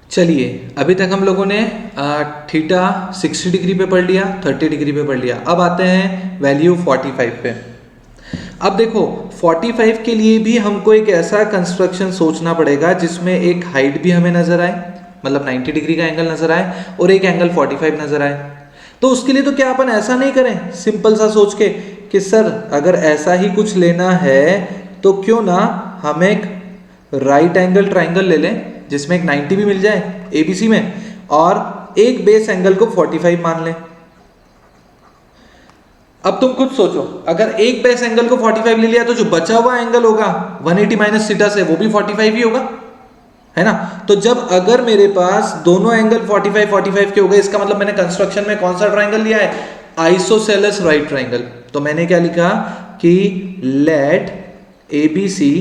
चलिए, अभी तक हम लोगों ने थीटा 60 डिग्री पे पढ़ लिया, 30 डिग्री पे पढ़ लिया। अब आते हैं वैल्यू 45 पे। अब देखो 45 के लिए भी हमको एक ऐसा कंस्ट्रक्शन सोचना पड़ेगा जिसमें एक हाइट भी हमें नजर आए, मतलब 90 डिग्री का एंगल नजर आए और एक एंगल 45 नजर आए। तो उसके लिए तो क्या अपन ऐसा नहीं करें सिंपल सा सोच के कि सर अगर ऐसा ही कुछ लेना है तो क्यों ना हम एक राइट एंगल ट्राइंगल ले लें जिसमें एक 90 भी मिल जाए एबीसी में और एक बेस एंगल को 45 मान लें। अब तुम खुद सोचो, अगर एक बेस एंगल को 45 ले लिया तो जो बचा हुआ एंगल होगा 180 माइनस थीटा से वो भी 45 ही होगा, है ना। तो जब अगर मेरे पास दोनों एंगल 45 के हो गए, इसका मतलब मैंने कंस्ट्रक्शन में कौन सा ट्राइंगल लिया है, आइसोसेलेस राइट ट्राइंगल। तो मैंने क्या लिखा कि let ABC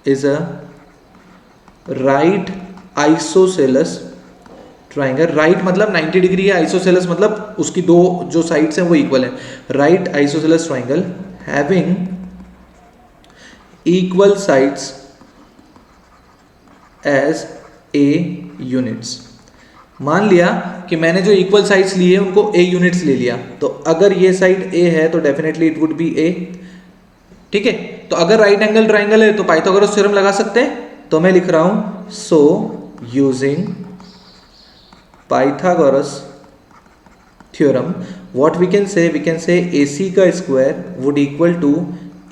is a right isosceles triangle. Right मतलब 90 डिग्री है, आइसोसेलेस मतलब उसकी दो जो साइड्स हैं वो इक्वल है। Right isosceles triangle having equal sides as a units. मान लिया कि मैंने जो इक्वल साइड्स लिए हैं उनको ए यूनिट्स ले लिया, तो अगर ये साइड ए है तो डेफिनेटली इट वुड बी ए, ठीक है। तो अगर राइट एंगल ट्राइंगल है तो पाइथागोरस थ्योरम लगा सकते हैं। तो मैं लिख रहा हूं so using Pythagoras theorem what we can say AC का square would equal to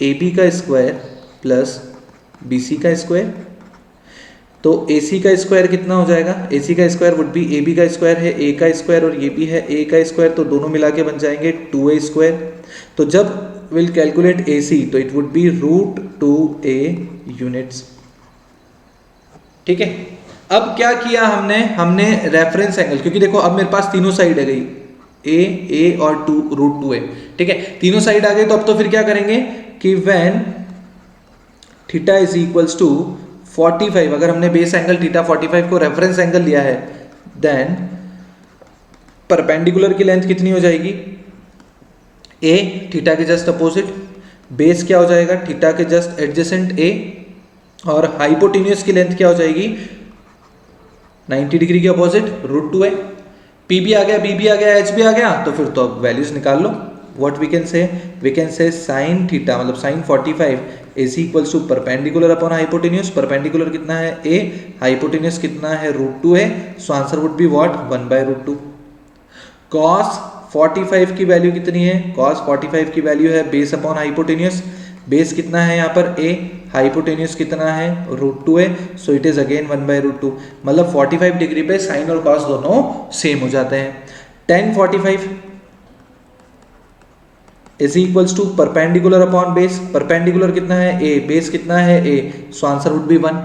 AB का स्क्वायर प्लस BC का स्क्वायर। तो AC का स्क्वायर कितना हो जाएगा, AC का स्क्वायर वुड बी AB का स्क्वायर है A का स्क्वायर और ये भी है A का स्क्वायर, तो दोनों मिला के बन जाएंगे 2A स्क्वायर। तो जब विल कैलकुलेट AC तो it would be root 2A units, ठीक है। अब क्या किया हमने रेफरेंस एंगल, क्योंकि देखो अब मेरे पास तीनों साइड आ गई ए और रूट 2A, ठीक है। तीनों साइड आ गई तो अब तो फिर क्या करेंगे कि when theta is equals to 45, अगर हमने बेस एंगल थीटा 45 को रेफरेंस एंगल लिया है, देन परपेंडिकुलर की लेंथ कितनी हो जाएगी, ए थीटा के जस्ट अपोजिट, बेस क्या हो जाएगा थीटा के जस्ट एडजेसेंट ए, और हाइपोटेन्यूज की लेंथ क्या हो जाएगी 90 डिग्री के अपोजिट रूट 2A। P भी आ गया, B भी आ गया, H भी आ गया, तो फिर तो अब वैल्यूज निकाल लो। What we can say sine theta मतलब sine 45 is equals to perpendicular upon hypotenuse. Perpendicular कितना है A, हाइपोटेन्यूज कितना है root 2A, so answer would be what 1/√2। cos 45 की वैल्यू कितनी है, cos 45 की वैल्यू है बेस अपॉन हाइपोटेन्यूज। बेस कितना है यहाँ पर A, हाइपोटेन्यूज कितना है root 2A, so it is again 1/√2। मतलब 45 डिग्री पे साइन और कॉस दोनों सेम हो जाते हैं। tan 45 is equals to perpendicular upon base. Perpendicular कितना है A, बेस कितना है A, so answer would be 1।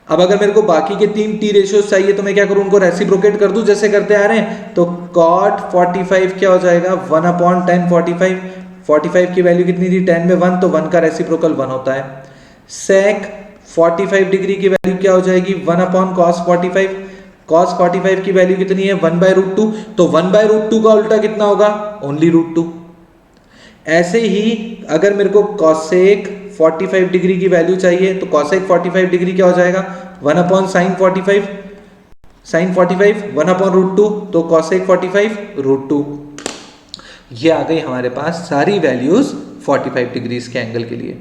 अब अगर मेरे को बाकी के 3 टी रेशियोज चाहिए तो मैं क्या करूं, उनको रेसिप्रोकेट कर दूं जैसे करते आ रहे हैं। तो cot 45 क्या हो जाएगा 1/tan 45। 45 की वैल्यू कितनी थी 10 में 1, तो 1 का रेसिप्रोकल 1 होता है। sec 45 डिग्री की वैल्यू क्या हो जाएगी 1/cos 45। cos 45 की वैल्यू कितनी है 1/√2, तो 1/√2 का उल्टा कितना होगा ओनली √2। ऐसे ही अगर मेरे को cosec 45 डिग्री की वैल्यू चाहिए तो cosec 45 डिग्री क्या हो जाएगा 1/sin 45, sin 45 1/√2, तो cosec 45 √2। ये आ गई हमारे पास सारी वैल्यूज 45 डिग्रीज के एंगल के लिए।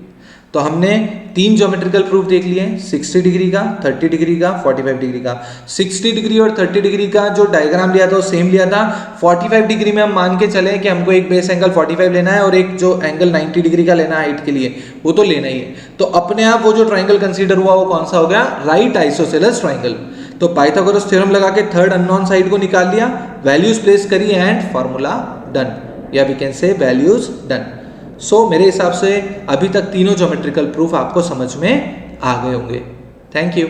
तो हमने 3 ज्योमेट्रिकल प्रूफ देख लिए, 60 डिग्री का, 30 डिग्री का, 45 डिग्री का। 60 डिग्री और 30 डिग्री का जो डायग्राम लिया था वो सेम लिया था। 45 डिग्री में हम मान के चले कि हमको एक बेस एंगल 45 लेना है और एक जो एंगल 90 डिग्री का लेना है हाइट के लिए, वो तो लेना ही है। तो अपने आप वो जो ट्राइंगल कंसीडर हुआ वो कौन सा हो गया, राइट आइसोसेलेस ट्राइंगल। तो पाइथागोरस थ्योरम लगा के थर्ड अननोन साइड को निकाल लिया, वैल्यूज प्लेस करी एंड फॉर्मूला डन, या we can say values done. So मेरे हिसाब से अभी तक तीनों ज्योमेट्रिकल प्रूफ आपको समझ में आ गए होंगे। Thank you.